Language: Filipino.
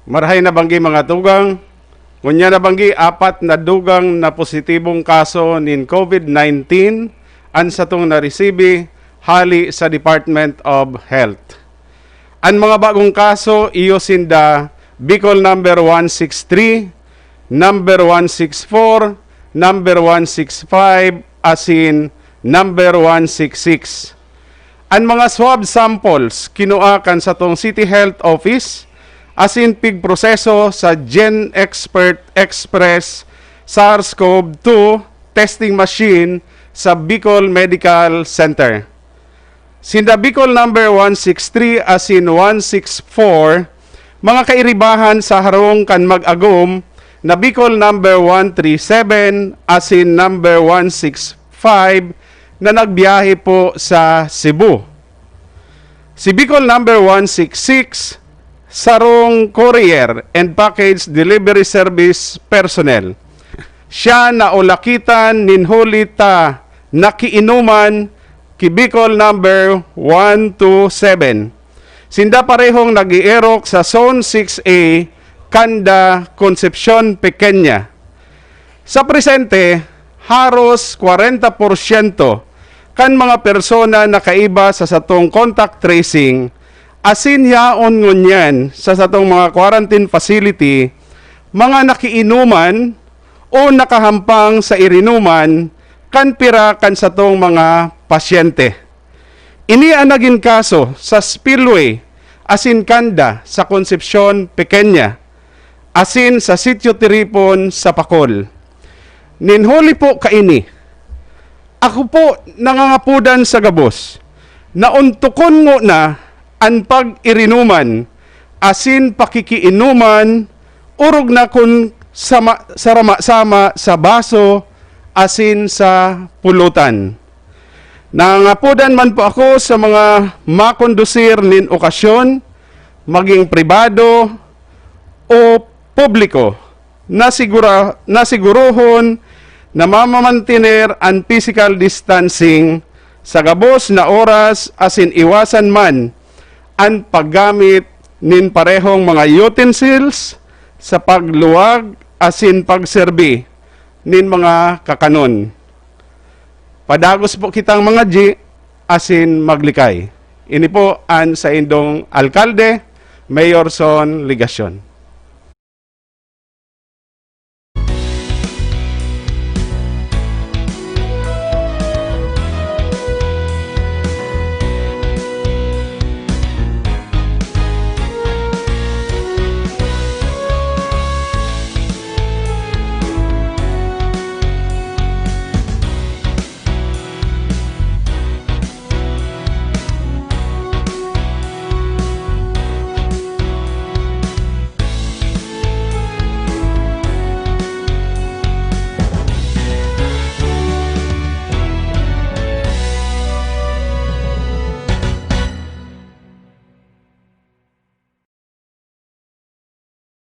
Marahay na banggi mga tugang, ngunya na banggi apat na dugang na positibong kaso nin COVID-19 an sa tong naresibi hali sa Department of Health. Ang mga bagong kaso iyo sinda Bicol number 163, number 164, number 165, asin number 166. Ang mga swab samples kinuha kan sa tong City Health Office asin pig proseso sa Gen Expert Express SARS-CoV-2 testing machine sa Bicol Medical Center. Sinda Bicol number 163 asin 164, mga kairibahan sa harong kan mag-agom na Bicol number 137 asin number 165 na nagbiyahe po sa Cebu. Si Bicol number 166, sarong courier and package delivery service personnel. Siya na ulakitan ninhulita nakiinuman ki Bicol number 127. Sinda parehong nag-ierok sa Zone 6A, Kanda, Concepcion, Pequeña. Sa presente, haros 40% kan mga persona na kaiba sa satong contact tracing asin yaon ngunyan sa satong mga quarantine facility, mga nakiinuman o nakahampang sa irinuman kan pira kan satong mga pasyente. Ini ang naging kaso sa Spillway asin Kanda sa Concepcion, Pequeña, asin sa Sitio Tiripon sa Pacol. Ninhuli po kaini. Ako po nangangapudan sa gabos na untukon mo na ang pag-irinuman, asin pakikiinuman, urog na kun sarama-sama sa baso, asin sa pulutan. Nangapudan man po ako sa mga makondusir nin okasyon, maging pribado o publiko, nasigurohon na mamamantiner ang physical distancing sa gabos na oras asin iwasan man ang paggamit nin parehong mga utensils sa pagluwag asin pagserbi nin mga kakanon. Padagos po kitang mga G asin maglikay. Ini po ang sa indong alkalde, Mayor Son Ligasyon.